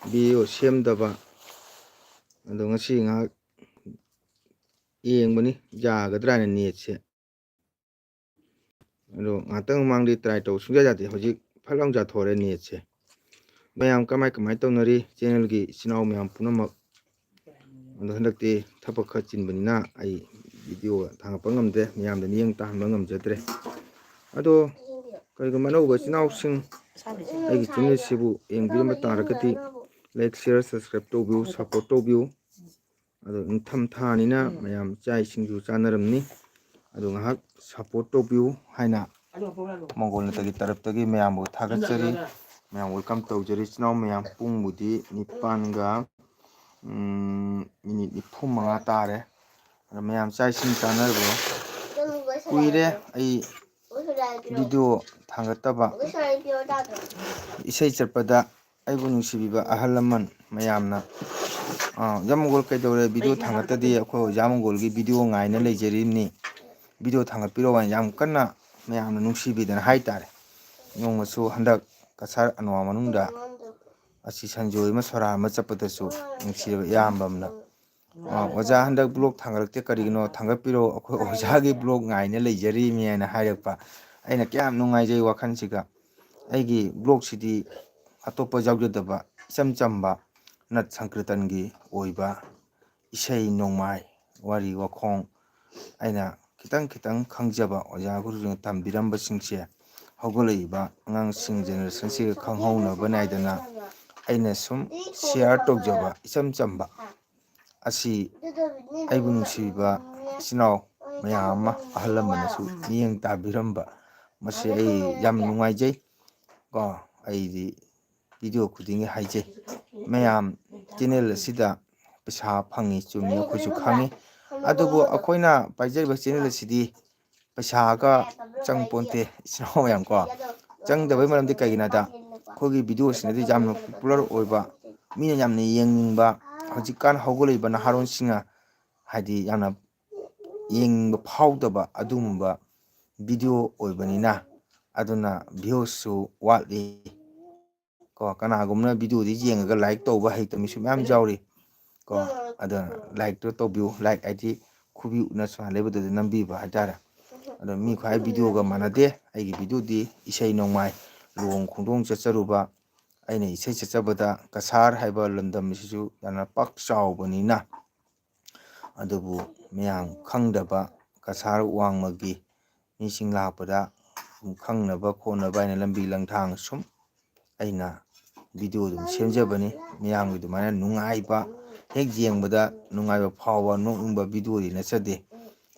Video ꯁꯦꯝꯗꯕ ꯑꯗꯣ ꯉꯁꯤ ꯉꯥꯏꯍꯥꯛ ꯌꯦꯡꯕꯅꯤ ꯌꯥꯒꯗ꯭ꯔꯥ ꯍꯥꯏꯅ ꯅꯦꯠꯁꯦ ꯑꯗꯣ ꯉꯥꯛꯇꯪ ꯃꯃꯥꯡꯗꯤ ꯇ꯭ꯔꯥꯏ ꯇꯧ ꯁꯨꯡꯌꯥ ꯌꯥꯗꯦ ꯍꯧꯖꯤꯛ ꯐꯠ ꯂꯥꯎ ꯌꯥꯊꯣꯔꯦ ꯅꯦꯠꯁꯦ ꯃꯌꯥꯝ ꯀꯃꯥꯏ ꯇꯧꯅꯔꯤ ꯆꯦꯅꯦꯜꯒꯤ ꯏꯆꯤꯜ ꯏꯅꯥꯎ ꯃꯌꯥꯝ ꯄꯨꯝꯅꯃꯛ ꯑꯗꯣ ꯍꯟꯗꯛꯇꯤ ꯊꯕꯛ ꯈꯔ ꯆꯤꯟꯕꯅꯤꯅ ꯑꯩ ꯚꯤꯗꯤꯑꯣ ꯊꯥꯡꯒꯠꯄ ꯉꯝꯗ꯭ꯔꯦ ꯃꯌꯥꯝꯗ ꯃꯤꯠꯌꯦꯡ ꯇꯥꯍꯟꯕ ꯉꯝꯖꯗ꯭ꯔꯦ ꯑꯗꯣ ꯀꯔꯤꯒꯨꯝꯕ ꯑꯅꯧꯕ ꯏꯆꯤꯜ ꯏꯅꯥꯎꯁꯤꯡ ꯑꯩꯒꯤ ꯆꯦꯅꯦꯜꯁꯤꯕꯨ ꯌꯦꯡꯕꯤꯔꯝꯕ ꯇꯥꯔꯒꯗꯤ ꯂꯥꯏꯛ ꯁꯤꯌꯔ ꯁꯕꯁꯀ꯭ꯔꯥꯏꯕ ꯇꯧꯕꯤꯌꯨ ꯁꯞꯄꯣꯔꯠ ꯇꯧꯕꯤꯌꯨ ꯑꯗꯣ ꯅꯤꯡꯊꯝ ꯊꯥꯅꯤꯅ ꯃꯌꯥꯝ ꯆꯥꯛ ꯏꯁꯤꯡꯁꯨ ꯆꯥꯅꯔꯝꯅꯤ ꯑꯗꯣ ꯉꯥꯏꯍꯥꯛ ꯁꯞꯄꯣꯔꯠ ꯇꯧꯕꯤꯌꯨ ꯍꯥꯏꯅ ꯃꯪꯒꯣꯜꯅꯦꯠꯇꯒꯤ ꯇꯔꯞꯇꯒꯤ ꯃꯌꯥꯝꯕꯨ ꯊꯥꯒꯠꯆꯔꯤ ꯃꯌꯥꯝ ꯋꯦꯜꯀꯝ ꯇꯧꯖꯔꯤ ꯏꯆꯤꯜ ꯏꯅꯥꯎ ꯃꯌꯥꯝ ꯄꯨꯡꯕꯨꯗꯤ 9:35 ꯇꯥꯔꯦ ꯑꯗꯣ ꯃꯌꯥꯝ ꯆꯥꯛ ꯏꯁꯤꯡ ꯆꯥꯅꯔꯕ꯭ꯔꯣ ꯀꯨꯏꯔꯦ ꯑꯩ ꯚꯤꯗꯤꯑꯣ ꯊꯥꯡꯒꯠꯇꯕ ꯏꯁꯩ ꯆꯠꯄꯗ ꯑꯩꯕꯨ ꯅꯨꯡꯁꯤꯕꯤꯕ ꯑꯍꯜ ꯂꯃꯟ ꯃꯌꯥꯝꯅ ꯑꯣꯖꯥ ꯃꯪꯒꯣꯜ ꯀꯩꯗꯧꯔꯦ ꯚꯤꯗꯤꯑꯣ ꯊꯥꯡꯒꯠꯇꯗꯤ ꯑꯩꯈꯣꯏ ꯑꯣꯖꯥ ꯃꯪꯒꯣꯜꯒꯤ ꯚꯤꯗꯤꯑꯣ ꯉꯥꯏꯅ ꯂꯩꯖꯔꯤꯕꯅꯤ ꯚꯤꯗꯤꯑꯣ ꯊꯥꯡꯒꯠꯄꯤꯔꯛꯑꯣ ꯍꯥꯏꯅ ꯌꯥꯝ ꯀꯟꯅ ꯃꯌꯥꯝꯅ ꯅꯨꯡꯁꯤꯕꯤꯗꯅ ꯍꯥꯏꯇꯥꯔꯦ ꯅꯣꯡꯃꯁꯨ ꯍꯟꯗꯛ ꯀꯁꯥꯔ ꯑꯅꯋꯥ ꯃꯅꯨꯡꯗ ꯑꯁꯤ ꯁꯟꯖꯣꯏ ꯑꯃ ꯁꯣꯔꯥ ꯑꯃ ꯆꯠꯄꯗꯁꯨ ꯅꯨꯡꯁꯤꯔꯕ ꯏꯌꯥꯝꯕ ꯑꯃꯅ ꯑꯣꯖꯥ ꯍꯟꯗꯛ ꯕ꯭ꯂꯣꯛ ꯊꯥꯡꯒꯠꯂꯛꯇꯦ ꯀꯔꯤꯒꯤꯅꯣ ꯊꯥꯡꯒꯠꯄꯤꯔꯛꯑꯣ ꯑꯩꯈꯣꯏ ꯑꯣꯖꯥꯒꯤ ꯕ꯭ꯂꯣꯛ ꯉꯥꯏꯅ ꯂꯩꯖꯔꯤꯅꯤ ꯍꯥꯏꯅ ꯍꯥꯏꯔꯛꯄ ꯑꯩꯅ ꯀꯌꯥꯝ ꯅꯨꯡꯉꯥꯏꯖꯩ ꯋꯥꯈꯜꯁꯤꯒ ꯑꯩꯒꯤ ꯕ꯭ꯂꯣꯛꯁꯤꯗꯤ ꯑꯇꯣꯞꯄ ꯌꯥꯎꯖꯗꯕ ꯏꯆꯝ ꯆꯝꯕ ꯅꯠ ꯁꯪꯀ꯭ꯔꯤꯇꯟꯒꯤ ꯑꯣꯏꯕ ꯏꯁꯩ ꯅꯣꯡꯃꯥꯏ ꯋꯥꯔꯤ ꯋꯥꯈꯣꯡ ꯑꯩꯅ ꯈꯤꯇꯪ ꯈꯪꯖꯕ ꯑꯣꯖꯥ ꯒꯨꯔꯨꯁꯤꯡꯅ ꯇꯝꯕꯤꯔꯝꯕꯁꯤꯡꯁꯦ ꯍꯧꯒꯠꯂꯛꯏꯕ ꯑꯉꯥꯡꯁꯤꯡ ꯖꯦꯅꯦꯔꯦꯁꯟꯁꯤꯒ ꯈꯪꯍꯧꯅꯕ ꯅꯥꯏꯗꯅ ꯑꯩꯅ ꯁꯨꯝ ꯁꯤꯌꯥꯔ ꯇꯧꯖꯕ ꯏꯆꯝ ꯆꯝꯕ ꯑꯁꯤ ꯑꯩꯕꯨ ꯅꯨꯡꯁꯤꯕꯤꯕ ꯏꯆꯤꯟ ꯏꯅꯥꯎ ꯃꯌꯥꯝ ꯑꯃ ꯑꯍꯜ ꯂꯃꯟꯅꯁꯨ ꯃꯤꯠꯌꯦꯡ ꯇꯥꯕꯤꯔꯝꯕ ꯃꯁꯤ ꯑꯩ ꯌꯥꯝ ꯅꯨꯡꯉꯥꯏꯖꯩ ꯀꯣ ꯑꯩꯗꯤ ꯚꯤꯗꯤꯑꯣ ꯈꯨꯗꯤꯡꯒꯤ ꯍꯥꯏꯖꯩ ꯃꯌꯥꯝ ꯆꯦꯅꯦꯜ ꯑꯁꯤꯗ ꯄꯩꯁꯥ ꯐꯪꯉꯤ ꯆꯨꯝꯃꯤ ꯑꯩꯈꯣꯏꯁꯨ ꯈꯪꯉꯤ ꯑꯗꯨꯕꯨ ꯑꯩꯈꯣꯏꯅ ꯄꯥꯏꯖꯔꯤꯕ ꯆꯦꯅꯦꯜ ꯑꯁꯤꯗꯤ ꯄꯩꯁꯥꯒ ꯆꯪꯄꯣꯟꯇꯦ ꯏꯆꯤꯟ ꯏꯅꯥꯎ ꯃꯌꯥꯝ ꯀꯣ ꯆꯪꯗꯕꯩ ꯃꯔꯝꯗꯤ ꯀꯩꯒꯤꯅꯣꯗ ꯑꯩꯈꯣꯏꯒꯤ ꯚꯤꯗꯤꯑꯣꯁꯤꯅꯗꯤ ꯌꯥꯝꯅ ꯄꯣꯄꯨꯂꯔ ꯑꯣꯏꯕ ꯃꯤꯅ ꯌꯥꯝꯅ ꯌꯦꯡꯅꯤꯡꯕ ꯍꯧꯖꯤꯛꯀꯥꯟ ꯍꯧꯒꯠꯂꯛꯏꯕ ꯅꯍꯥꯔꯣꯟꯁꯤꯡꯅ ꯍꯥꯏꯗꯤ ꯌꯥꯝꯅ ꯌꯦꯡꯅꯤꯡꯕ ꯐꯥꯎꯗꯕ ꯑꯗꯨꯒꯨꯝꯕ ꯚꯤꯗꯤꯑꯣ ꯑꯣꯏꯕꯅꯤꯅ ꯑꯗꯨꯅ ꯚ꯭ꯌꯨꯁꯁꯨ ꯋꯥꯠꯂꯤ ꯀꯣ ꯀꯅꯥꯒꯨꯝꯕꯅ ꯚꯤꯗꯤꯑꯣꯗꯤ ꯌꯦꯡꯉꯒ ꯂꯥꯏꯛ ꯇꯧꯕ ꯍꯩꯇꯕ ꯃꯤꯁꯨ ꯃꯌꯥꯝ ꯌꯥꯎꯔꯤ ꯀꯣ ꯑꯗꯨꯅ ꯂꯥꯏꯛꯇꯣ ꯇꯧꯕꯤꯌꯨ ꯂꯥꯏꯛ ꯍꯥꯏꯗꯤ ꯈꯨꯕꯤ ꯎꯅ ꯁꯨꯃꯥꯏꯅ ꯂꯩꯕꯗꯨꯗ ꯅꯝꯕꯤꯕ ꯍꯥꯏꯇꯥꯔꯦ ꯑꯗꯣ ꯃꯤ ꯈ꯭ꯋꯥꯏ ꯚꯤꯗꯤꯑꯣꯒ ꯃꯥꯟꯅꯗꯦ ꯑꯩꯒꯤ ꯚꯤꯗꯤꯑꯣꯗꯤ ꯏꯁꯩ ꯅꯣꯡꯃꯥꯏ ꯂꯨꯍꯣꯡ ꯈꯣꯡꯗꯣꯡ ꯆꯠꯆꯔꯨꯕ ꯑꯩꯅ ꯏꯁꯩ ꯁꯛꯆꯕꯗ ꯀꯁꯥꯔ ꯍꯥꯏꯕ ꯂꯝꯗꯝ ꯑꯁꯤꯁꯨ ꯌꯥꯝꯅ ꯄꯥꯛ ꯆꯥꯎꯕꯅꯤꯅ ꯑꯗꯨꯕꯨ ꯃꯌꯥꯝ ꯈꯪꯗꯕ ꯀꯁꯥꯔ ꯋꯥꯡꯃꯒꯤ ꯃꯤꯁꯤꯡ ꯂꯥꯛꯄꯗ ꯈꯪꯅꯕ ꯈꯣꯠꯅꯕ ꯍꯥꯏꯅ ꯂꯝꯕꯤ ꯂꯝꯊꯥꯡ ꯁꯨꯝ ꯑꯩꯅ ꯚꯤꯗꯤꯑꯣ ꯑꯗꯨꯝ ꯁꯦꯝꯖꯕꯅꯤ ꯃꯤꯌꯥꯝꯒꯤ ꯑꯗꯨꯃꯥꯏꯅ ꯅꯨꯡꯉꯥꯏꯕ ꯍꯦꯛ ꯌꯦꯡꯕꯗ ꯅꯨꯡꯉꯥꯏꯕ ꯐꯥꯎꯕ ꯅꯣꯛꯅꯤꯡꯕ ꯚꯤꯗꯤꯑꯣꯗꯤ ꯅꯠꯆꯗꯦ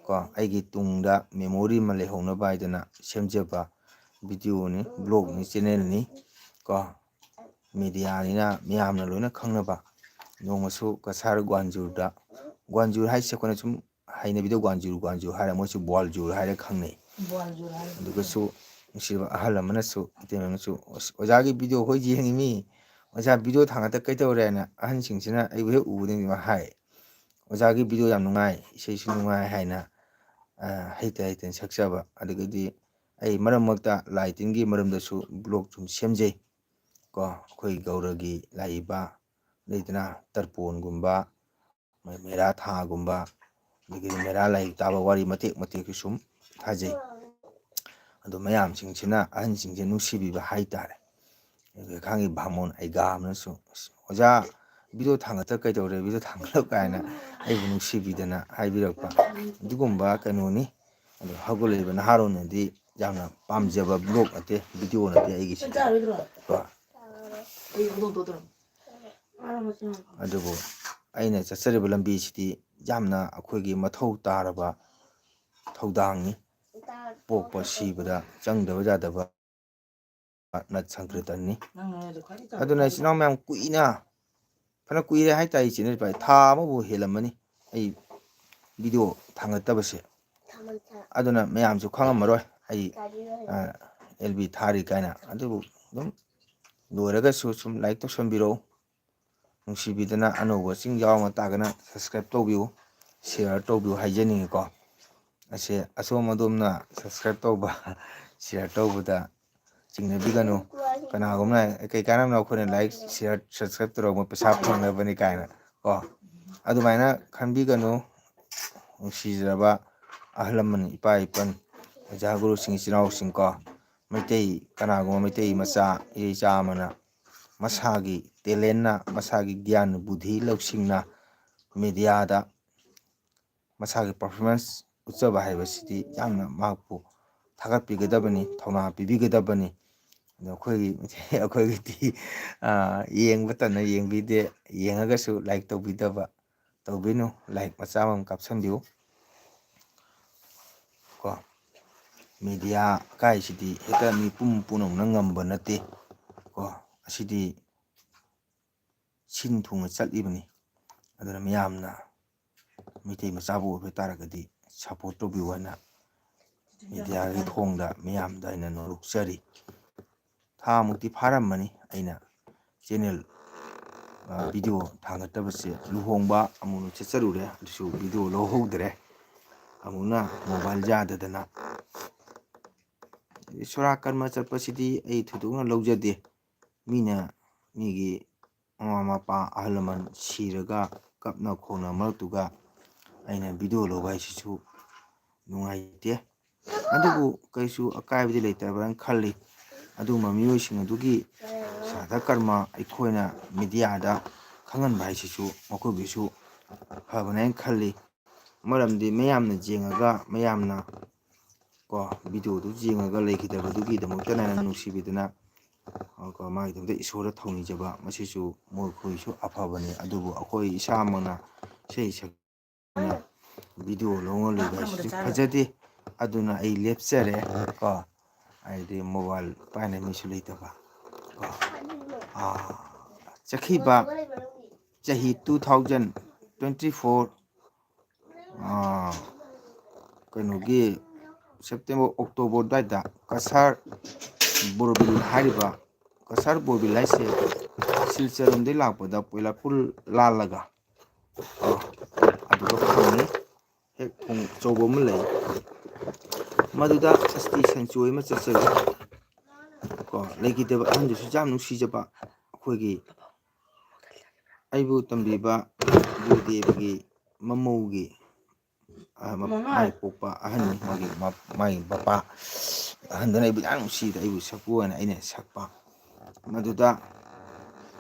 ꯀꯣ ꯑꯩꯒꯤ ꯇꯨꯡꯗ ꯃꯦꯃꯣꯔꯤ ꯑꯃ ꯂꯩꯍꯧꯅꯕ ꯍꯥꯏꯗꯅ ꯁꯦꯝꯖꯕ ꯚꯤꯗꯤꯑꯣꯅꯤ ꯕ꯭ꯂꯣꯛꯅꯤ ꯆꯦꯅꯦꯜꯅꯤ ꯀꯣ ꯃꯦꯗꯤꯌꯥꯅꯤꯅ ꯃꯤꯌꯥꯝꯅ ꯂꯣꯏꯅ ꯈꯪꯅꯕ ꯅꯣꯡꯃꯁꯨ ꯀꯁꯥꯔ ꯒ꯭ꯋꯥꯟꯖꯨꯔ ꯍꯥꯏꯁꯦ ꯑꯩꯈꯣꯏꯅ ꯁꯨꯝ ꯍꯩꯅꯕꯤꯗ ꯒ꯭ꯋꯥꯟꯖꯨꯔ ꯍꯥꯏꯔ ꯃꯣꯏꯁꯨ ꯒ꯭ꯋꯥꯜꯖꯨꯔ ꯍꯥꯏꯔ ꯈꯪꯅꯩ ꯑꯗꯨꯒꯁꯨ ꯅꯨꯡꯁꯤꯕ ꯑꯍꯜ ꯑꯃꯅꯁꯨ ꯏꯇꯩꯃ ꯑꯃꯅꯁꯨ ꯑꯣꯖꯥꯒꯤ ꯚꯤꯗꯤꯑꯣ ꯑꯩꯈꯣꯏ ꯌꯦꯡꯉꯤꯃꯤ ꯑꯣꯖꯥ ꯚꯤꯗꯤꯑꯣ ꯊꯥꯡꯒꯠꯇ ꯀꯩꯗꯧꯔꯦꯅ ꯑꯍꯟꯁꯤꯡꯁꯤꯅ ꯑꯩꯕꯨ ꯍꯦꯛ ꯎꯕꯗ ꯍꯥꯏ ꯑꯣꯖꯥꯒꯤ ꯚꯤꯗꯤꯑꯣ ꯌꯥꯝ ꯅꯨꯡꯉꯥꯏ ꯏꯁꯩꯁꯨ ꯅꯨꯡꯉꯥꯏ ꯍꯥꯏꯅ ꯍꯩꯇꯅꯁꯛꯆꯕ ꯑꯗꯨꯗꯒꯤꯗꯤ ꯑꯩ ꯃꯔꯛ ꯃꯔꯛꯇ ꯂꯥꯏ ꯇꯤꯟꯒꯤ ꯃꯔꯝꯗꯁꯨ ꯕ꯭ꯂꯣꯛ ꯁꯨꯝ ꯁꯦꯝꯖꯩ ꯀꯣ ꯑꯩꯈꯣꯏ ꯒꯧꯔꯒꯤ ꯂꯥꯛꯏꯕ ꯂꯩꯗꯅ ꯇꯔꯄꯣꯟꯒꯨꯝꯕ ꯃꯦꯔꯥ ꯊꯥꯒꯨꯝꯕ ꯑꯗꯒꯤꯗꯤ ꯃꯦꯔꯥ ꯂꯥꯏꯔꯤꯛ ꯇꯥꯕ ꯋꯥꯔꯤ ꯃꯇꯦꯛ ꯃꯇꯦꯛꯁꯨ ꯁꯨꯝ ꯊꯥꯖꯩ ꯑꯗꯣ ꯃꯌꯥꯝꯁꯤꯡꯁꯤꯅ ꯑꯍꯟꯁꯤꯡꯁꯦ ꯅꯨꯡꯁꯤꯕꯤꯕ ꯍꯥꯏꯇꯥꯔꯦ ꯑꯩꯈꯣꯏ ꯚꯥꯃꯣꯟ ꯑꯩꯒꯥ ꯑꯃꯅꯁꯨ ꯑꯣꯖꯥ ꯚꯤꯗꯤꯑꯣ ꯊꯥꯡꯒꯠꯇ ꯀꯩꯗꯧꯔꯦ ꯚꯤꯗꯤꯑꯣ ꯊꯥꯡꯒꯠꯂꯨ ꯀꯥꯏꯅ ꯑꯩꯕꯨ ꯅꯨꯡꯁꯤꯕꯤꯗꯅ ꯍꯥꯏꯕꯤꯔꯛꯄ ꯑꯗꯨꯒꯨꯝꯕ ꯀꯩꯅꯣꯅꯤ ꯑꯗꯣ ꯍꯧꯒꯠꯂꯛꯏꯕ ꯅꯍꯥꯔꯣꯟꯅꯗꯤ ꯌꯥꯝꯅ ꯄꯥꯝꯖꯕ ꯕ꯭ꯂꯣꯛ ꯅꯠꯇꯦ ꯚꯤꯗꯤꯑꯣ ꯅꯠꯇꯦ ꯑꯩꯒꯤꯁꯤꯗꯤ ꯀꯣ ꯑꯗꯨꯕꯨ ꯑꯩꯅ ꯆꯠꯆꯔꯤꯕ ꯂꯝꯕꯤꯁꯤꯗꯤ ꯌꯥꯝꯅ ꯑꯩꯈꯣꯏꯒꯤ ꯃꯊꯧ ꯇꯥꯔꯕ ꯊꯧꯗꯥꯡꯅꯤ ꯄꯣꯛꯄ ꯁꯤꯕꯗ ꯆꯪꯗꯕ ꯌꯥꯗꯕ ꯅꯠ ꯁꯪꯀ꯭ꯔꯤꯇꯟꯅꯤ ꯑꯗꯨꯅ ꯏꯆꯤꯟ ꯏꯅꯥꯎ ꯃꯌꯥꯝ ꯀꯨꯏꯅ ꯐꯅ ꯀꯨꯏꯔꯦ ꯍꯥꯏꯇꯥꯔꯦ ꯆꯦꯅꯦꯜ ꯄꯥꯏ ꯊꯥ ꯑꯃꯕꯨ ꯍꯦꯜꯂꯝꯃꯅꯤ ꯑꯩ ꯚꯤꯗꯤꯑꯣ ꯊꯥꯡꯒꯠꯇꯕꯁꯦ ꯑꯗꯨꯅ ꯃꯌꯥꯝꯁꯨ ꯈꯪꯉꯝꯃꯔꯣꯏ ꯑꯩ LB ꯊꯥꯔꯤ ꯀꯥꯏꯅ ꯑꯗꯨꯕꯨ ꯑꯗꯨꯝ ꯂꯣꯏꯔꯒꯁꯨ ꯁꯨꯝ ꯂꯥꯏꯛ ꯇꯧꯁꯟꯕꯤꯔꯛꯎ ꯅꯨꯡꯁꯤꯕꯤꯗꯅ ꯑꯅꯧꯕꯁꯤꯡ ꯌꯥꯎꯔꯝꯃ ꯇꯥꯔꯒꯅ ꯁꯕꯁꯀ꯭ꯔꯥꯏꯕ ꯇꯧꯕꯤꯌꯨ ꯁꯤꯌꯥꯔ ꯇꯧꯕꯤꯌꯨ ꯍꯥꯏꯖꯅꯤꯡꯉꯤꯀꯣ ꯑꯁꯣꯝ ꯑꯗꯣꯝꯅ ꯁꯕꯁꯀ꯭ꯔꯥꯏꯕ ꯇꯧꯕ ꯁꯤꯌꯥꯔ ꯇꯧꯕꯗ ꯆꯤꯡꯅꯕꯤꯒꯅꯨ ꯀꯅꯥꯒꯨꯝꯕꯅ ꯀꯩ ꯀꯥꯟꯅꯕꯅꯣ ꯑꯩꯈꯣꯏꯅ ꯂꯥꯏꯛ ꯁꯤꯌꯔ ꯁꯕꯁꯀ꯭ꯔꯥꯏꯕ ꯇꯧꯔꯒ ꯄꯩꯁꯥ ꯐꯪꯅꯕꯅꯤ ꯀꯥꯏꯅ ꯀꯣ ꯑꯗꯨꯃꯥꯏꯅ ꯈꯟꯕꯤꯒꯅꯨ ꯅꯨꯡꯁꯤꯖꯔꯕ ꯑꯍꯜ ꯂꯃꯟ ꯏꯄꯥ ꯏꯄꯟ ꯑꯣꯖꯥ ꯒꯨꯔꯨꯁꯤꯡ ꯏꯆꯤꯜ ꯏꯅꯥꯎꯁꯤꯡ ꯀꯣ ꯃꯩꯇꯩ ꯀꯅꯥꯒꯨꯝꯕ ꯃꯩꯇꯩ ꯃꯆꯥ ꯏꯆꯥ ꯑꯃꯅ ꯃꯁꯥꯒꯤ ꯇꯦꯂꯦꯟꯅ ꯃꯁꯥꯒꯤ ꯒ꯭ꯌꯥꯟ ꯕꯨꯙꯤ ꯂꯧꯁꯤꯡꯅ ꯃꯦꯗꯤꯌꯥꯗ ꯃꯁꯥꯒꯤ ꯄꯔꯐꯣꯔꯃꯦꯟꯁ ꯎꯠꯆꯕ ꯍꯥꯏꯕꯁꯤꯗꯤ ꯌꯥꯝꯅ ꯃꯍꯥꯛꯄꯨ ꯊꯥꯒꯠꯄꯤꯒꯗꯕꯅꯤ ꯊꯧꯅꯥ ꯄꯤꯕꯤꯒꯗꯕꯅꯤ ꯑꯗꯣ ꯑꯩꯈꯣꯏꯒꯤꯗꯤ ꯌꯦꯡꯕꯇꯅ ꯌꯦꯡꯕꯤꯗꯦ ꯌꯦꯡꯉꯒꯁꯨ ꯂꯥꯏꯛ ꯇꯧꯕꯤꯗꯕ ꯇꯧꯕꯤꯅꯨ ꯂꯥꯏꯛ ꯃꯆꯥ ꯑꯃ ꯀꯥꯞꯁꯟꯕꯤꯌꯨ ꯀꯣ ꯃꯦꯗꯤꯌꯥ ꯀꯥꯏꯁꯤꯗꯤ ꯍꯦꯛꯇ ꯃꯤꯄꯨꯝ ꯄꯨꯝꯅꯃꯛꯅ ꯉꯝꯕ ꯅꯠꯇꯦ ꯀꯣ ꯑꯁꯤꯗꯤ ꯁꯤꯟ ꯊꯨꯡꯅ ꯆꯠꯂꯤꯕꯅꯤ ꯑꯗꯨꯅ ꯃꯤꯌꯥꯝꯅ ꯃꯩꯇꯩ ꯃꯆꯥꯕꯨ ꯑꯣꯏꯕ ꯇꯥꯔꯒꯗꯤ ꯁꯞꯄꯣꯔꯠ ꯇꯧꯕꯤꯌꯨ ꯍꯥꯏꯅ ꯃꯦꯗꯤꯌꯥꯒꯤ ꯊꯣꯡꯗ ꯃꯤꯌꯥꯝꯗ ꯑꯩꯅ ꯅꯣꯛꯆꯔꯤ ꯊꯥꯃꯨꯛꯇꯤ ꯐꯥꯔꯝꯃꯅꯤ ꯑꯩꯅ ꯆꯦꯟꯅꯦꯜ ꯚꯤꯗꯤꯑꯣ ꯊꯥꯡꯒꯠꯇꯕꯁꯦ ꯂꯨꯍꯣꯡꯕ ꯑꯃꯨꯛ ꯆꯠꯆꯔꯨꯔꯦ ꯑꯗꯨꯁꯨ ꯚꯤꯗꯤꯑꯣ ꯂꯧꯍꯧꯗ꯭ꯔꯦ ꯑꯃꯨꯛꯅ ꯃꯣꯕꯥꯏꯜ ꯌꯥꯗꯗꯅ ꯁꯣꯔꯥꯠ ꯀꯔꯃ ꯆꯠꯄꯁꯤꯗꯤ ꯑꯩ ꯊꯣꯏꯗꯣꯛꯅ ꯂꯧꯖꯗꯦ ꯃꯤꯅ ꯃꯤꯒꯤ ꯃꯃꯥ ꯃꯄꯥ ꯑꯍꯜ ꯂꯃꯟ ꯁꯤꯔꯒ ꯀꯞꯅ ꯈꯣꯡꯅ ꯃꯔꯛꯇꯨꯒ ꯑꯩꯅ ꯚꯤꯗꯤꯑꯣ ꯂꯧꯕ ꯍꯥꯏꯁꯤꯁꯨ ꯅꯨꯡꯉꯥꯏꯇꯦ ꯑꯗꯨꯕꯨ ꯀꯩꯁꯨ ꯑꯀꯥꯏꯕꯗꯤ ꯂꯩꯇꯕ꯭ꯔꯅ ꯈꯜꯂꯤ ꯑꯗꯨꯒꯨꯝꯕ ꯃꯤꯑꯣꯏꯁꯤꯡ ꯑꯗꯨꯒꯤ ꯁ꯭ꯔꯥꯙ ꯀꯔꯃ ꯑꯩꯈꯣꯏꯅ ꯃꯦꯗꯤꯌꯥꯗ ꯈꯪꯍꯟꯕ ꯍꯥꯏꯁꯤꯁꯨ ꯃꯈꯣꯏꯒꯤꯁꯨ ꯐꯕꯅꯦ ꯍꯥꯏꯅ ꯈꯜꯂꯤ ꯃꯔꯝꯗꯤ ꯃꯌꯥꯝꯅ ꯌꯦꯡꯉꯒ ꯃꯌꯥꯝꯅ ꯀꯣ ꯚꯤꯗꯤꯑꯣꯗꯨ ꯌꯦꯡꯉꯒ ꯂꯩꯈꯤꯗꯕꯗꯨꯒꯤꯗꯃꯛꯇ ꯑꯩꯅ ꯅꯨꯡꯁꯤꯕꯤꯗꯅ ꯀꯣ ꯃꯥꯒꯤꯗꯃꯛꯇ ꯏꯁꯣꯔꯗ ꯊꯧꯅꯤꯖꯕ ꯃꯁꯤꯁꯨ ꯃꯈꯣꯏꯁꯨ ꯑꯐꯕꯅꯤ ꯑꯗꯨꯕꯨ ꯑꯩꯈꯣꯏ ꯏꯁꯥꯃꯛꯅ ꯏꯁꯩ ꯁꯛꯅ ꯚꯤꯗꯤꯑꯣ ꯂꯧꯅ ꯂꯩꯕ ꯍꯥꯏꯁꯤꯁꯨ ꯐꯖꯗꯦ ꯑꯗꯨꯅ ꯑꯩ ꯂꯦꯞꯆꯔꯦ ꯀꯣ ꯍꯥꯏꯗꯤ ꯃꯣꯕꯥꯏꯜ ꯄꯥꯏꯅꯕ ꯃꯤꯁꯨ ꯂꯩꯇꯕ ꯀꯣ ꯆꯠꯈꯤꯕ ꯆꯍꯤ 2024 ꯀꯩꯅꯣꯒꯤ ꯁꯦꯞꯇꯦꯝꯕꯔ ꯑꯣꯛꯇꯣꯕꯔ ꯑꯗꯨꯋꯥꯏꯗ ꯀꯁꯥꯔ ꯕꯣꯔꯕꯤꯜ ꯍꯥꯏꯔꯤꯕ ꯀꯁꯥꯔ ꯕꯣꯔꯕꯤꯜ ꯍꯥꯏꯁꯦ ꯁꯤꯜꯆꯔꯣꯝꯗꯒꯤ ꯂꯥꯛꯄꯗ ꯄꯣꯏꯂꯥꯄꯨꯔ ꯂꯥꯜꯂꯒ ꯑꯗꯨꯒ ꯐꯪꯉꯤ ꯍꯦꯛ ꯊꯣꯡ ꯑꯆꯧꯕ ꯑꯃ ꯂꯩ ꯃꯗꯨꯗ ꯑꯁꯇꯤ ꯁꯦꯡꯆꯨ ꯑꯃ ꯆꯠꯆꯔꯨꯏ ꯀꯣ ꯂꯩꯈꯤꯗꯕ ꯑꯍꯟꯗꯨꯁꯨ ꯌꯥꯝ ꯅꯨꯡꯁꯤꯖꯕ ꯑꯩꯈꯣꯏꯒꯤ ꯑꯩꯕꯨ ꯇꯝꯕꯤꯕ ꯒꯨꯔꯨꯗꯦꯕꯒꯤ ꯃꯃꯧꯒꯤ ꯃꯥꯏ ꯄꯣꯛꯄ ꯑꯍꯟꯅꯤ ꯃꯥꯒꯤ ꯃꯄꯥ ꯑꯍꯟꯗꯨꯅ ꯑꯩꯕꯨ ꯌꯥꯝ ꯅꯨꯡꯁꯤꯗ ꯑꯩꯕꯨ ꯁꯛꯄꯨ ꯍꯥꯏꯅ ꯑꯩꯅ ꯁꯛꯄ ꯃꯗꯨꯗ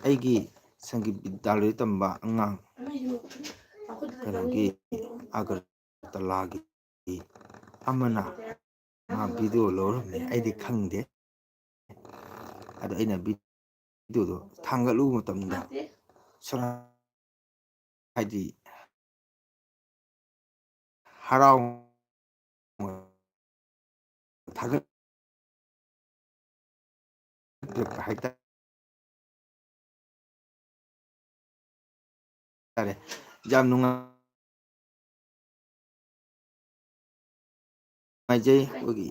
ꯑꯩꯒꯤ ꯁꯪꯒꯤꯠ ꯕꯤꯗ꯭ꯌꯥꯂꯌꯗ ꯇꯝꯕ ꯑꯉꯥꯡ ꯀꯩꯅꯣꯒꯤ ꯑꯒꯔꯇꯂꯥꯒꯤ ꯑꯃꯅ ꯃꯥ ꯚꯤꯗꯤꯑꯣ ꯂꯧꯔꯝꯃꯦ ꯑꯩꯗꯤ ꯈꯪꯗꯦ ꯑꯗ ꯑꯩꯅ ꯚꯤꯗꯤꯑꯣꯗꯣ ꯊꯥꯡꯒꯠꯂꯨꯕ ꯃꯇꯝꯗ ꯍꯥꯏꯗꯤ ꯍꯔꯥꯎ ꯊꯥꯒꯠ ꯍꯥꯏꯇꯥꯔꯦ ꯌꯥꯝ ꯅꯨꯡꯉꯥꯏꯖꯩ ꯑꯩꯈꯣꯏꯒꯤ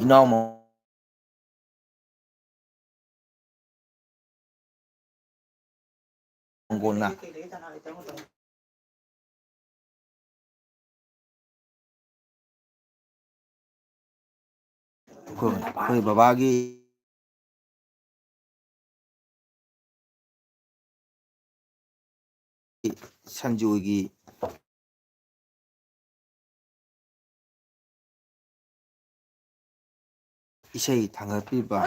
ꯏꯅꯥꯎ ꯃꯪꯒꯣꯜꯅ ꯑꯩꯈꯣꯏ ꯕꯕꯥꯒꯤ ꯁꯟꯖꯣꯏꯒꯤ ꯏꯁꯩ ꯊꯥꯡꯒꯠꯄꯤꯕ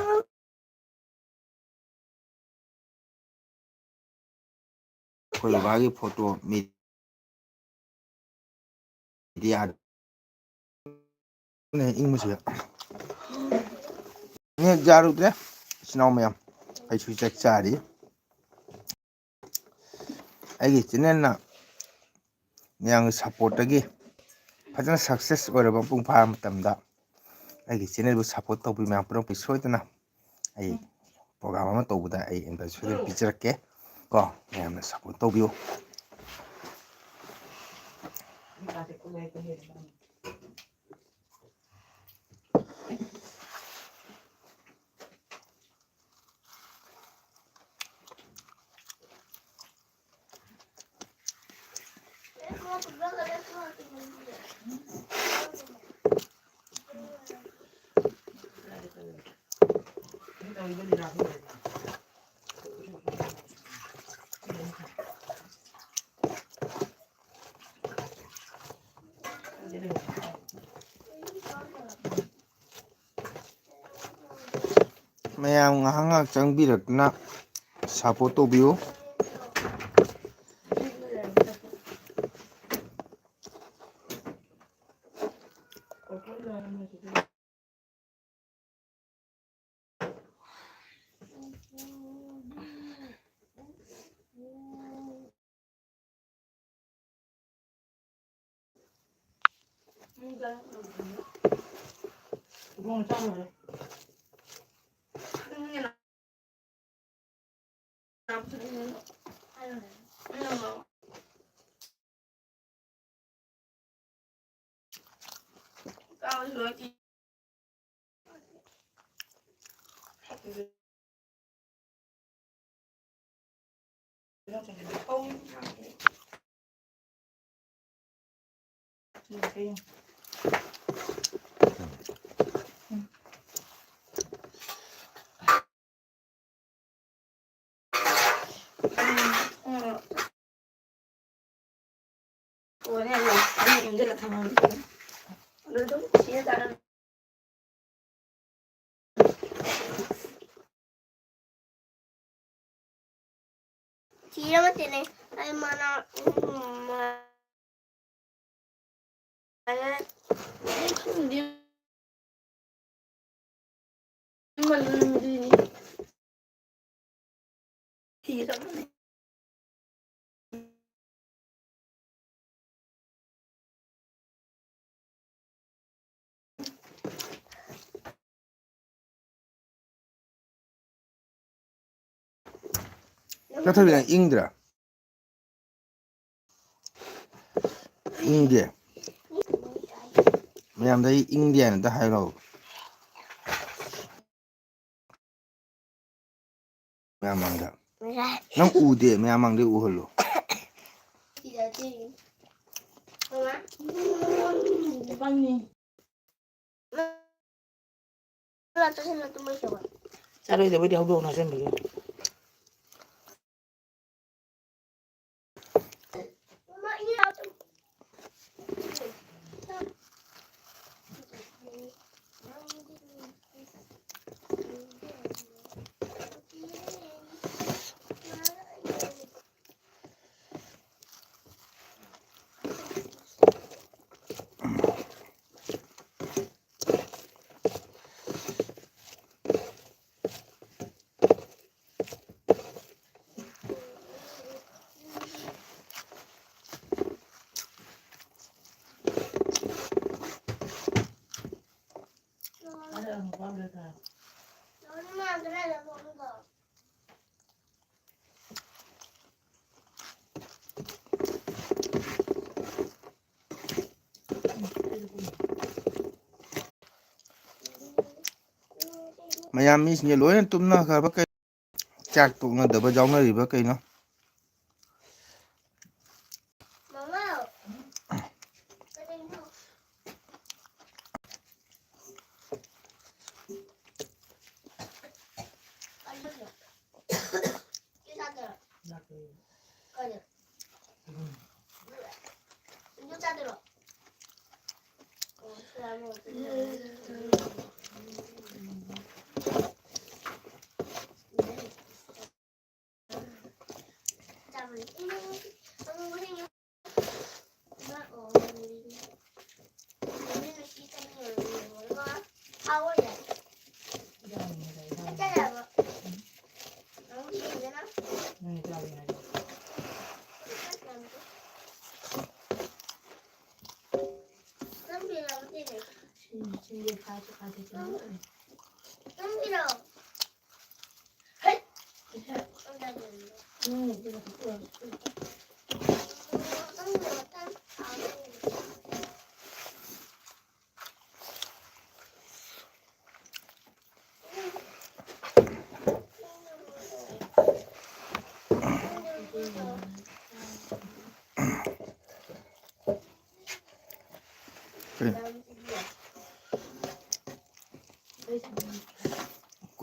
ꯑꯩꯈꯣꯏ ꯕꯕꯥꯒꯤ ꯐꯣꯇꯣ ꯃꯦꯗꯤꯌꯥ ꯏꯪꯕꯁꯤꯗ ꯅꯦꯠ ꯌꯥꯔꯨꯗ꯭ꯔꯦ ꯏꯆꯤꯟ ꯏꯅꯥꯎ ꯃꯌꯥꯝ ꯑꯩꯁꯨ ꯆꯥꯛ ꯆꯥꯔꯤ ꯑꯩꯒꯤ ꯆꯦꯟꯅꯦꯜꯅ ꯃꯌꯥꯝꯒꯤ ꯁꯞꯄꯣꯔꯠꯇꯒꯤ ꯐꯖꯅ ꯁꯛꯁꯦꯁ ꯑꯣꯏꯔꯕ ꯃꯄꯨꯡ ꯐꯥꯔ ꯃꯇꯝꯗ ꯑꯩꯒꯤ ꯆꯦꯟꯅꯦꯜꯕꯨ ꯁꯞꯄꯣꯔꯠ ꯇꯧꯕꯤꯕ ꯃꯌꯥꯝ ꯄꯨꯝꯅꯃꯛꯀꯤ ꯁꯣꯏꯗꯅ ꯑꯩ ꯄ꯭ꯔꯣꯒ꯭ꯔꯥꯝ ꯑꯃ ꯇꯧꯕꯗ ꯑꯩ ꯏꯟꯚꯥꯏꯠ ꯁꯣꯏꯗꯅ ꯄꯤꯖꯔꯛꯀꯦ ꯀꯣ ꯃꯌꯥꯝꯅ ꯁꯞꯄꯣꯔꯠ ꯇꯧꯕꯤꯌꯨ ꯃꯌꯥꯝ ꯉꯥꯏꯍꯥꯛ ꯉꯥꯏꯍꯥꯛ ꯆꯪꯕꯤꯔꯛꯇꯨꯅ ꯁꯞꯄꯣꯔꯠ ꯇꯧꯕꯤꯌꯨ Tira matene. Ay mana. Hindi malulungin. Tira matene. ꯆꯠꯊꯕꯤꯅ ꯏꯪꯗ꯭ꯔꯥ ꯏꯪꯗꯦ ꯃꯌꯥꯝꯗ ꯑꯩ ꯏꯪꯗꯦ ꯍꯥꯏꯅ ꯍꯥꯏꯔꯛꯑꯣ ꯃꯌꯥꯝ ꯃꯥꯡꯗ ꯅꯪ ꯎꯗꯦ ꯃꯌꯥꯝ ꯃꯥꯡꯗ ꯎꯍꯜꯂꯣ ꯆꯥꯔꯣꯏꯗꯕꯩꯗꯤ ꯍꯧꯗꯣꯡꯅ ꯍꯥꯞꯆꯟꯕꯤꯒꯦ ꯃꯌꯥꯝ ꯃꯤꯁꯤꯡꯁꯦ ꯂꯣꯏꯅ ꯇꯨꯝꯅꯈ꯭ꯔꯕ ꯀꯩ ꯆꯥꯛ ꯇꯣꯛꯅꯗꯕ ꯌꯥꯎꯅꯔꯤꯕ ꯀꯩꯅꯣ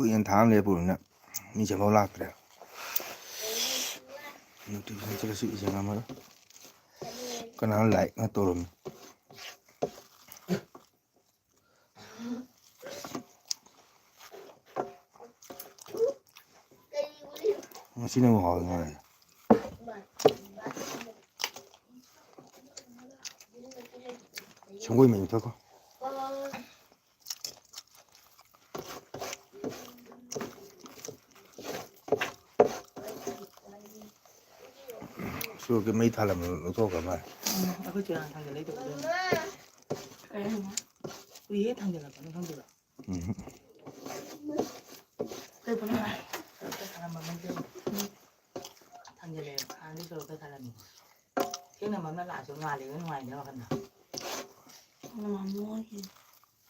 ꯀꯨꯏꯅ ꯊꯥ ꯑꯃ ꯂꯦꯞꯄꯨꯔꯕꯅꯤꯅ ꯃꯤꯁꯦꯐꯥꯎ ꯂꯥꯛꯇ꯭ꯔꯦ ꯅꯣꯇꯤꯐꯤꯀꯦꯁꯟ ꯆꯠꯂꯁꯨ ꯏꯖꯉꯝꯃꯔꯣꯏ ꯀꯅꯥꯅ ꯂꯥꯏꯛꯅ ꯇꯧꯔꯝꯃꯤ ꯉꯁꯤꯅꯕꯨ ꯍꯥꯎꯋꯤ ꯉꯥꯏ ꯁꯪꯒꯣꯏ ꯃꯌꯨꯝ ꯊꯛꯈꯣ ꯁꯣꯔꯣꯛꯀꯤ ꯃꯩ ꯊꯥꯜꯂꯝꯕ ꯂꯧꯊꯣꯛꯈ꯭ꯔ ꯃꯥꯜꯂꯦ ꯑꯩꯈꯣꯏ ꯆꯦꯔꯥꯡ ꯊꯥꯡꯖꯜꯂꯛꯏꯗꯣ ꯀꯨꯏꯍꯦ ꯊꯥꯡꯖꯜꯂꯛꯄꯅꯤ ꯈꯪꯗꯦꯕ ꯊꯥꯡꯖꯜꯂꯛꯑꯦꯕ ꯍꯥꯟꯅꯗꯤ ꯁꯣꯔꯣꯛꯇ ꯊꯥꯜꯂꯝꯃꯤ ꯊꯦꯡꯅ ꯃꯝꯅ ꯂꯥꯛꯑꯁꯨ ꯉꯥꯜꯂꯤꯉꯩ ꯅꯨꯡꯉꯥꯏꯗꯅ ꯋꯥꯈꯜꯗ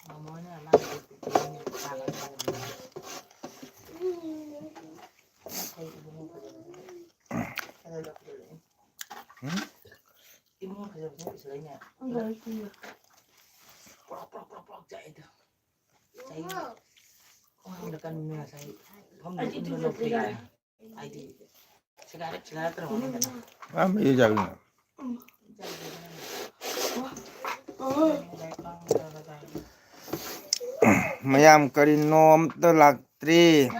ꯃꯃꯣꯅ ꯃꯥꯒꯤ 이모가 가져오신 있어 있냐? 뽀락뽀락뽀락 짜이다. 짜이. 오늘 약간 누나 사이. 범죄 인도 높이야. 아이디. 시가ret 들어오는 거야. 아, 매일 작은 ꯃꯌꯥꯝ ꯀꯔꯤꯅꯣ ꯑꯝꯇ ꯂꯥꯛꯇ꯭ꯔꯤ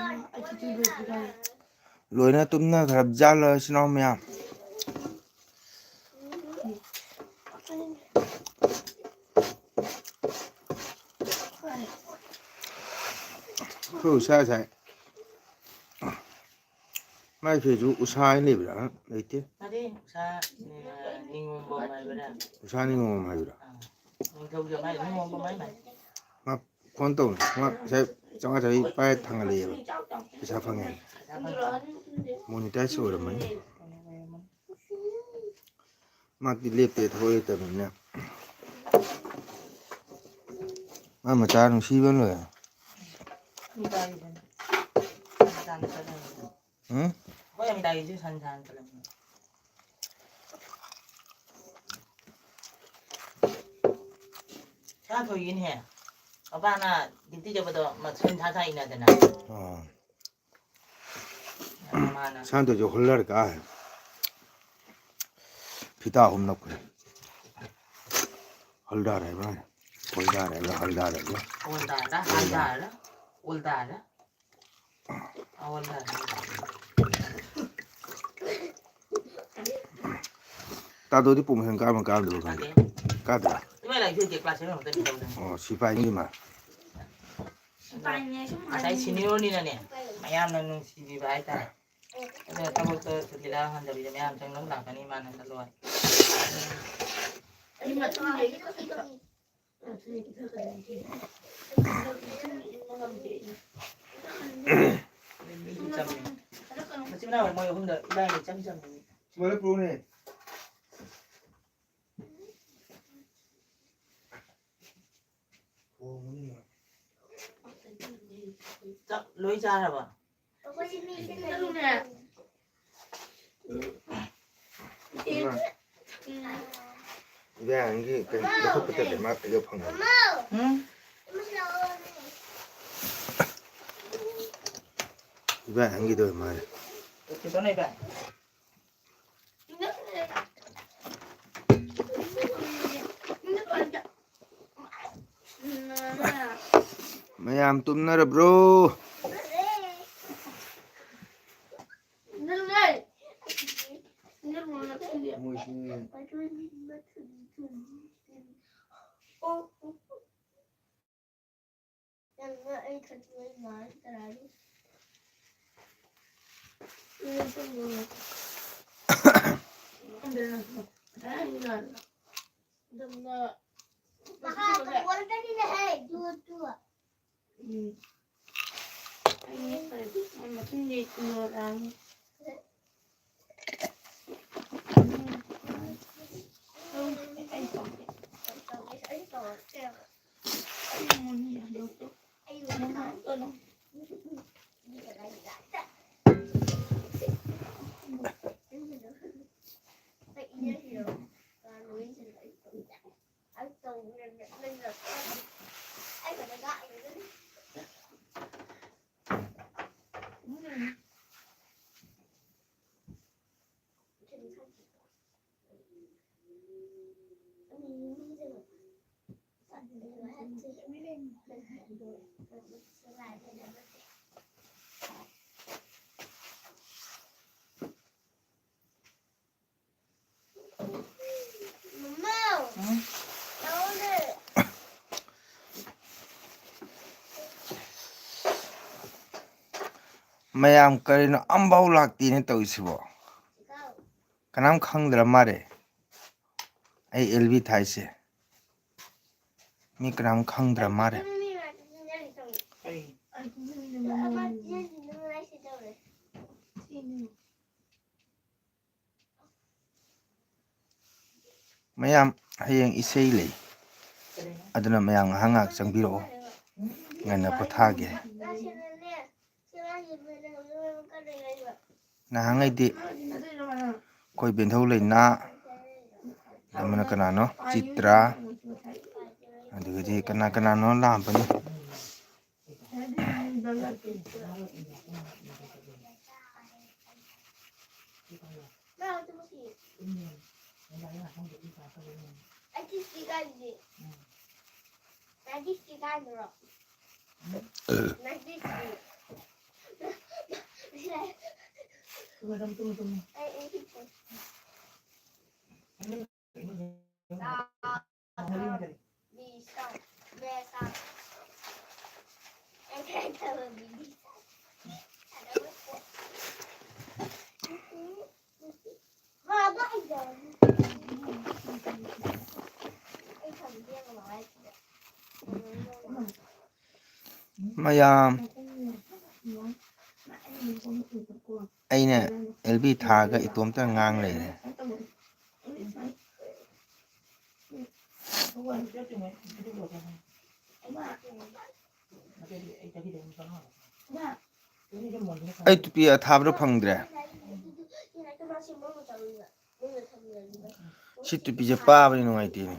ꯂꯣꯏꯅ ꯇꯨꯝꯅꯈ꯭ꯔꯕ ꯖꯥꯠꯂ ꯏꯆꯤꯟ ꯏꯅꯥꯎ ꯃꯌꯥꯝ ꯑꯩꯈꯣꯏ ꯎꯁꯥ ꯉꯁꯥꯏ ꯃꯥꯏ ꯐꯦꯁꯨ ꯎꯁꯥ ꯍꯥꯏꯅ ꯂꯩꯕ꯭ꯔꯥ ꯂꯩꯇꯦ 아니, 자, 닝몬 말이야. ꯎꯁꯥ ꯅꯤꯉꯣꯝ ꯍꯥꯏꯕ꯭ꯔꯥ 저기 말 닝몬 말 말. ꯃꯥ ꯐꯣꯟ ꯇꯧꯅꯤ ꯃꯥ ꯉꯁꯥꯏ ꯆꯥꯝꯃꯉꯥ ꯆꯥꯔꯤ ꯄꯥꯏ ꯊꯥꯡꯒꯠꯂꯛꯑꯦꯕ ꯄꯩꯁꯥ ꯐꯪꯉꯦ ꯃꯣꯅꯤꯇꯥꯏꯁ ꯑꯣꯏꯔꯝꯃꯅꯤ ꯃꯥꯗꯤ ꯂꯦꯞꯇꯦ ꯊꯕꯛ ꯂꯩꯇꯕꯅꯤꯅ ꯃꯥ ꯃꯆꯥ ꯅꯨꯡꯁꯤꯕ ꯂꯣꯏꯔꯦ 응? 고양이 나이지 산산 그러면. 자, 보이긴 해. 오빠 나 니들 저보다 막 산산 있나 되나. 어. 많아. 산도 홀라니까 비다 없나 그래 홀다래봐 홀다래봐 올다라 한다라 올다라 올다라. 따도디 보면 까면 까면 안돼. 까더라 이번에 이제 클래스는 어떻게 되나? 시파이니만 아사히 시니온이네. 마야는 농시비 바이다. 그래서 타고서 들리라 한 자리 좀 양정 너무 나가니 많은 걸로. 마지막에 뭐 혼자 이라이 짬짬. 뭐래 부르네 자, 로이자 알아봐. 왜 안기 그 그때 막 이거 방금 응? 왜 안기도 말해 어떻게 전에 봐. ꯃꯌꯥꯝ ꯇꯨꯝꯅꯔꯕ꯭ꯔꯣ 엄마, 응? 나 오늘 mayam karino ambau lakti ne tawisibo kanam khangdra mare ai LV thaise mi kanam khangdra mare Ay, mayam hayeng isei lei kare na. aduna mayam ngahangak changbiro ngana pothage nahangai di koi bendhau leina amana kanano chitra adigadi kana kanano lampani Tunggu. Bisa, bisa. Yang kayak kalau bisa. Ada apa? Apa aja? Dia ngomong aja. mayam aina LV thaga itomta ngang leire ai tupi athabra phangdre si tupi je pabani nungaiti ni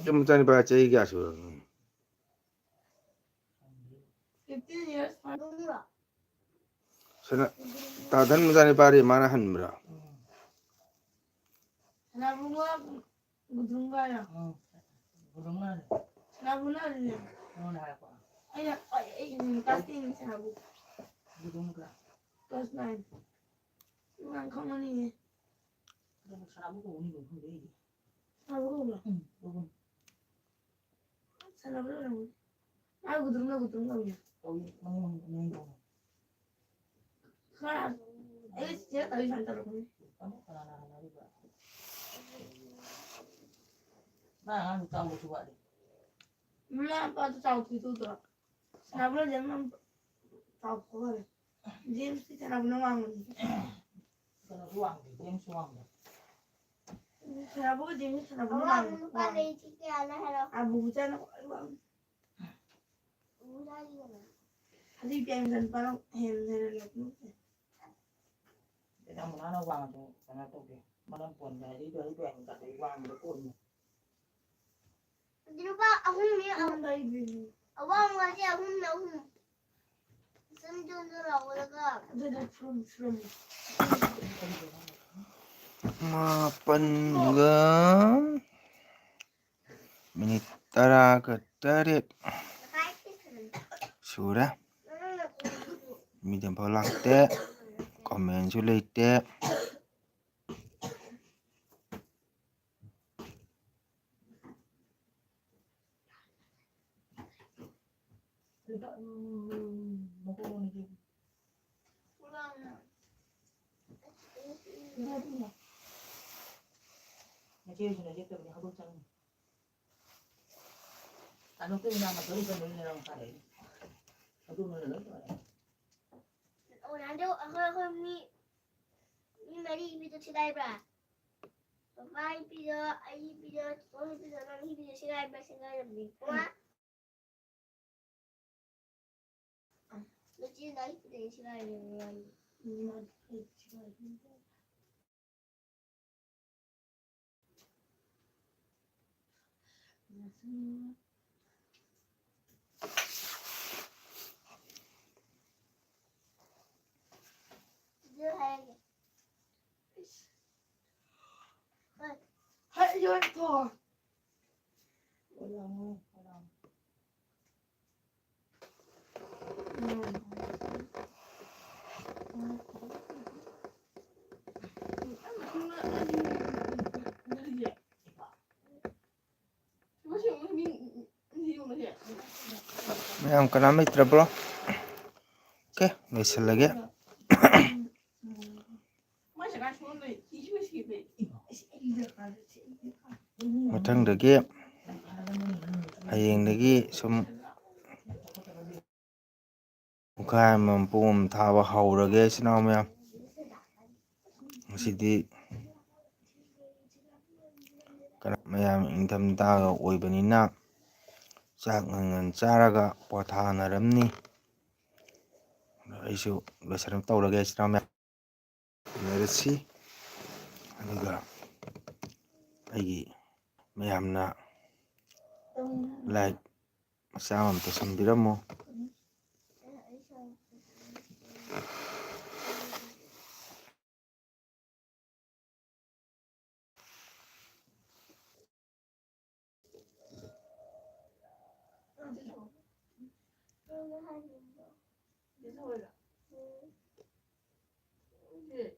Jam tani ba chai kya su 15 years. sana tadan mutani pare mana hanmra Nabunga gudunga ya. Gudungan. Nabunga ni. Ano na ako? Ay, casting sa nabu. Gudungan. Class 9. Nang kamo ni. Sarap ko uni ko hindi. Nabu ba? Gudungan. Sa nabu na. Ay, gudunga ya. 여기 뭐 하나 애기 진짜 나이 잘 따라오네. 나 짜고 좋아해. 몰라 아빠도 짜고 뒤도더라. 나보다 내만 짜고 그래. 제임스 나보다 왕은. 그거 좋아한대. 제임스 좋아한대. 나보고 제임스 나보다 Ông 왕. ba đi chiếc kia nó hello. 아 모자는 왕. Ông ra đi rồi. 다시 비행선 바로 해내려 했는데. Để trong nó quăng cho nó tốt kìa. Mà nó quần này đi đợi đoạn cả đấy quăng nó cồn. Đi đâu ba ông không biết ông 나 이제 ông qua chứ ông không nấu không. Sớm chôn cho rồi đó cơ. 근데 주름. 마빤가 미니 따라가 따릿 Cái thằng 수라 nó là 미디엄 벌락때 커멘 줄레이때 Nó có con gì? Nhà chơi thì nó giết được nó đốt chân. Nó cứ nào mà tới gần nó làm sao đấy. Nó cứ lớn rồi. ôi anh đâu hơi mi mà đi bây giờ sẽ đây bà. Vai bây giờ ai bây giờ tôi bây giờ nó đi bây giờ sẽ đây làm gì quá. Nó chỉ đấy để sẽ đây rồi. Đưa hàng. 할 이거 더. mayam kanam itrabro oke loisalage mathangdagi hayengdagi sum mukhai mampum thaba haurage sinau mayam masidi kana mayam ingthamdaga oibanina ꯆꯥꯛ ꯉꯟ ꯆꯥꯔꯒ ꯄꯣꯊꯥꯅꯔꯝꯅꯤ ꯑꯩꯁꯨ ꯂꯣꯏꯁꯟꯅꯕ ꯇꯧꯔꯒꯦ ꯏꯆꯤꯟ ꯏꯅꯥꯎ ꯂꯩꯔꯁꯤ ꯑꯗꯨꯒ ꯑꯩꯒꯤ ꯃꯌꯥꯝꯅ ꯂꯥꯏꯛ ꯃꯆꯥ ꯑꯃ ꯇꯧꯁꯟꯕꯤꯔꯝꯃꯨ 이제